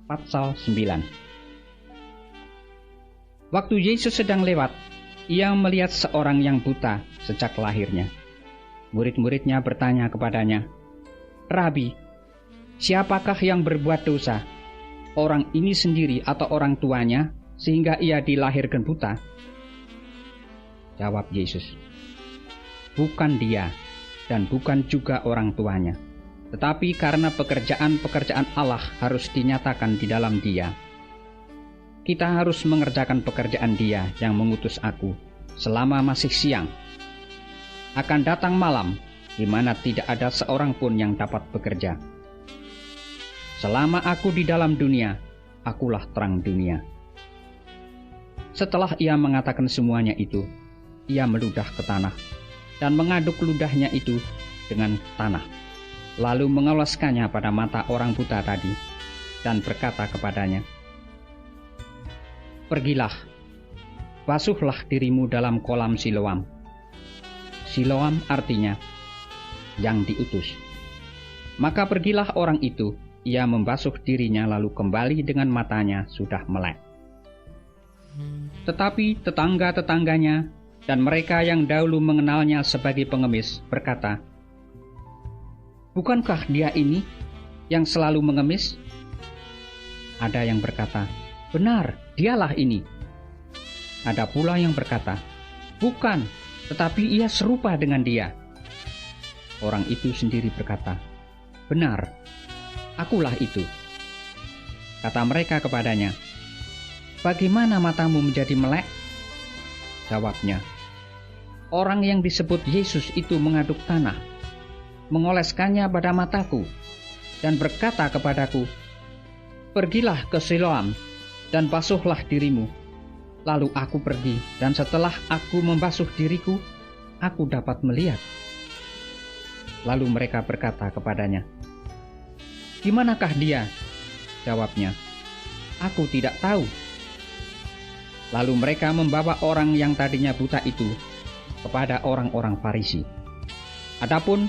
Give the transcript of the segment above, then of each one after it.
Pasal 9. Waktu Yesus sedang lewat, ia melihat seorang yang buta sejak lahirnya. Murid-muridnya bertanya kepadanya, "Rabi, siapakah yang berbuat dosa, orang ini sendiri atau orang tuanya, sehingga ia dilahirkan buta?" Jawab Yesus, "Bukan dia dan bukan juga orang tuanya, tetapi karena pekerjaan-pekerjaan Allah harus dinyatakan di dalam dia. Kita harus mengerjakan pekerjaan Dia yang mengutus aku selama masih siang. Akan datang malam di mana tidak ada seorang pun yang dapat bekerja. Selama aku di dalam dunia, akulah terang dunia." Setelah ia mengatakan semuanya itu, ia meludah ke tanah dan mengaduk ludahnya itu dengan tanah, lalu mengoleskannya pada mata orang buta tadi dan berkata kepadanya, "Pergilah, basuhlah dirimu dalam kolam Siloam." Siloam artinya yang diutus. Maka pergilah orang itu, ia membasuh dirinya lalu kembali dengan matanya sudah melek. Tetapi tetangga-tetangganya dan mereka yang dahulu mengenalnya sebagai pengemis berkata, "Bukankah dia ini yang selalu mengemis?" Ada yang berkata, "Benar, dialah ini." Ada pula yang berkata, "Bukan, tetapi ia serupa dengan dia." Orang itu sendiri berkata, "Benar, akulah itu." Kata mereka kepadanya, "Bagaimana matamu menjadi melek?" Jawabnya, "Orang yang disebut Yesus itu mengaduk tanah, mengoleskannya pada mataku, dan berkata kepadaku, 'Pergilah ke Siloam dan basuhlah dirimu.' Lalu aku pergi, dan setelah aku membasuh diriku, aku dapat melihat." Lalu mereka berkata kepadanya, "Di manakah dia?" Jawabnya, "Aku tidak tahu." Lalu mereka membawa orang yang tadinya buta itu kepada orang-orang Farisi. Adapun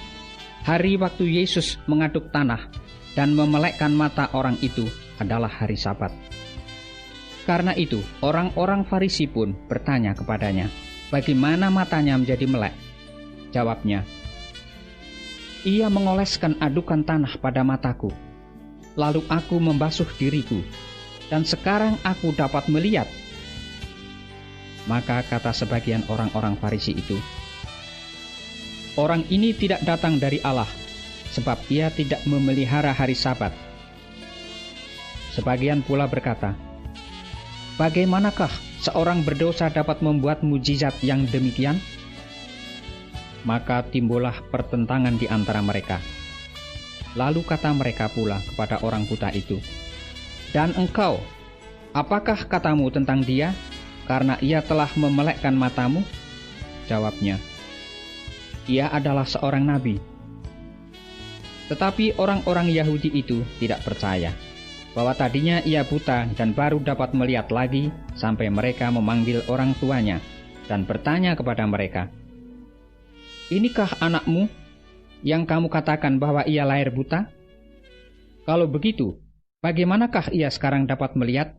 hari waktu Yesus mengaduk tanah dan memelekkan mata orang itu adalah hari Sabat. Karena itu, orang-orang Farisi pun bertanya kepadanya, "Bagaimana matanya menjadi melek?" Jawabnya, "Ia mengoleskan adukan tanah pada mataku, lalu aku membasuh diriku, dan sekarang aku dapat melihat." Maka kata sebagian orang-orang Farisi itu, "Orang ini tidak datang dari Allah, sebab ia tidak memelihara hari Sabat." Sebagian pula berkata, "Bagaimanakah seorang berdosa dapat membuat mujizat yang demikian?" Maka timbullah pertentangan di antara mereka. Lalu kata mereka pula kepada orang buta itu, "Dan engkau, apakah katamu tentang dia, karena ia telah memelekkan matamu?" Jawabnya, "Ia adalah seorang nabi." Tetapi orang-orang Yahudi itu tidak percaya bahwa tadinya ia buta dan baru dapat melihat lagi, sampai mereka memanggil orang tuanya dan bertanya kepada mereka, "Inikah anakmu yang kamu katakan bahwa ia lahir buta? Kalau begitu, bagaimanakah ia sekarang dapat melihat?"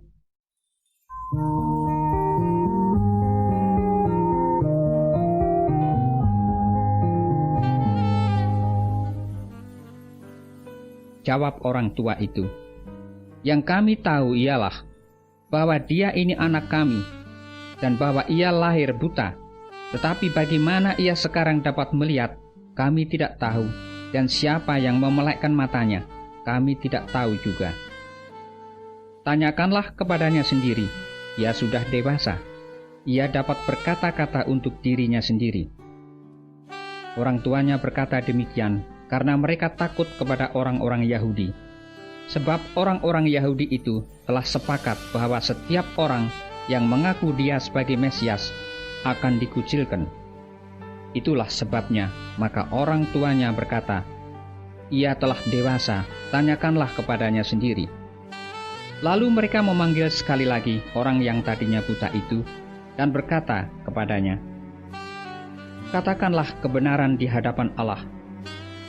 Jawab orang tua itu, "Yang kami tahu ialah bahwa dia ini anak kami, dan bahwa ia lahir buta. Tetapi bagaimana ia sekarang dapat melihat, kami tidak tahu, dan siapa yang memelekkan matanya, kami tidak tahu juga. Tanyakanlah kepadanya sendiri, ia sudah dewasa, ia dapat berkata-kata untuk dirinya sendiri." Orang tuanya berkata demikian karena mereka takut kepada orang-orang Yahudi, sebab orang-orang Yahudi itu telah sepakat bahwa setiap orang yang mengaku dia sebagai Mesias akan dikucilkan. Itulah sebabnya maka orang tuanya berkata, "Ia telah dewasa, tanyakanlah kepadanya sendiri." Lalu mereka memanggil sekali lagi orang yang tadinya buta itu dan berkata kepadanya, "Katakanlah kebenaran di hadapan Allah.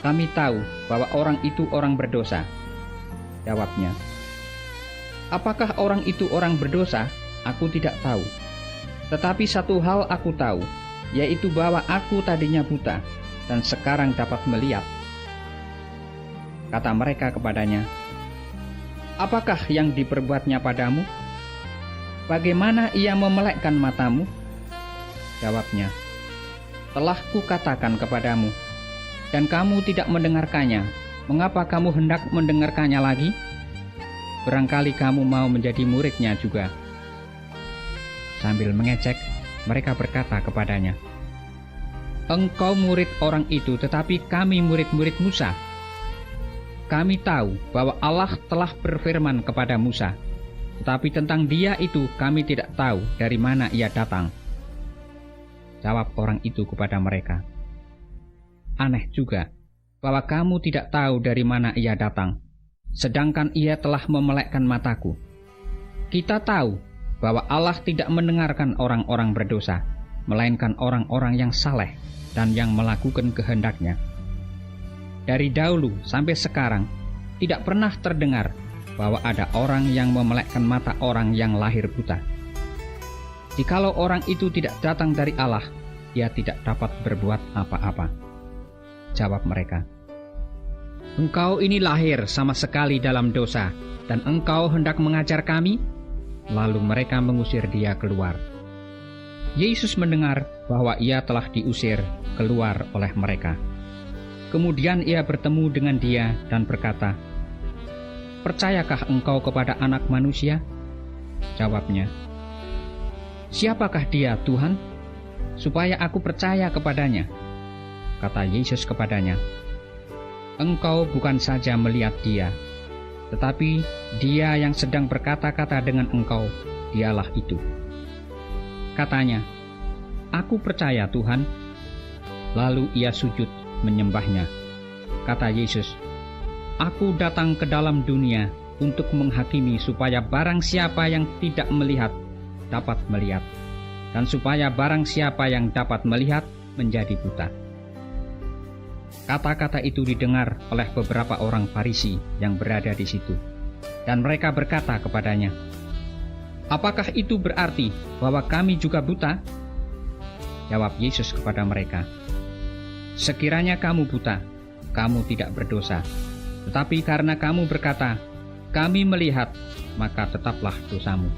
Kami tahu bahwa orang itu orang berdosa." Jawabnya, "Apakah orang itu orang berdosa? Aku tidak tahu. Tetapi satu hal aku tahu, yaitu bahwa aku tadinya buta dan sekarang dapat melihat." Kata mereka kepadanya, "Apakah yang diperbuatnya padamu? Bagaimana ia memelekkan matamu?" Jawabnya, "Telah kukatakan kepadamu, dan kamu tidak mendengarkannya. Mengapa kamu hendak mendengarkannya lagi? Barangkali kamu mau menjadi muridnya juga." Sambil mengecek, mereka berkata kepadanya, "Engkau murid orang itu, tetapi kami murid-murid Musa. Kami tahu bahwa Allah telah berfirman kepada Musa, tetapi tentang dia itu kami tidak tahu dari mana ia datang." Jawab orang itu kepada mereka, "Aneh juga bahwa kamu tidak tahu dari mana ia datang, sedangkan ia telah memelekkan mataku. Kita tahu bahwa Allah tidak mendengarkan orang-orang berdosa, melainkan orang-orang yang saleh dan yang melakukan kehendak-Nya. Dari dahulu sampai sekarang tidak pernah terdengar bahwa ada orang yang memelekkan mata orang yang lahir buta. Jikalau orang itu tidak datang dari Allah, ia tidak dapat berbuat apa-apa." Jawab mereka, "Engkau ini lahir sama sekali dalam dosa, dan engkau hendak mengajar kami?" Lalu mereka mengusir dia keluar. Yesus mendengar bahwa ia telah diusir keluar oleh mereka. Kemudian ia bertemu dengan dia dan berkata, "Percayakah engkau kepada Anak Manusia?" Jawabnya, "Siapakah dia, Tuhan? Supaya aku percaya kepadanya." Kata Yesus kepadanya, "Engkau bukan saja melihat dia, tetapi dia yang sedang berkata-kata dengan engkau, dialah itu." Katanya, "Aku percaya, Tuhan." Lalu ia sujud menyembahnya. Kata Yesus, "Aku datang ke dalam dunia untuk menghakimi supaya barang siapa yang tidak melihat dapat melihat, dan supaya barang siapa yang dapat melihat menjadi buta." Kata-kata itu didengar oleh beberapa orang Farisi yang berada di situ, dan mereka berkata kepadanya, "Apakah itu berarti bahwa kami juga buta?" Jawab Yesus kepada mereka, "Sekiranya kamu buta, kamu tidak berdosa. Tetapi karena kamu berkata, 'Kami melihat,' maka tetaplah dosamu."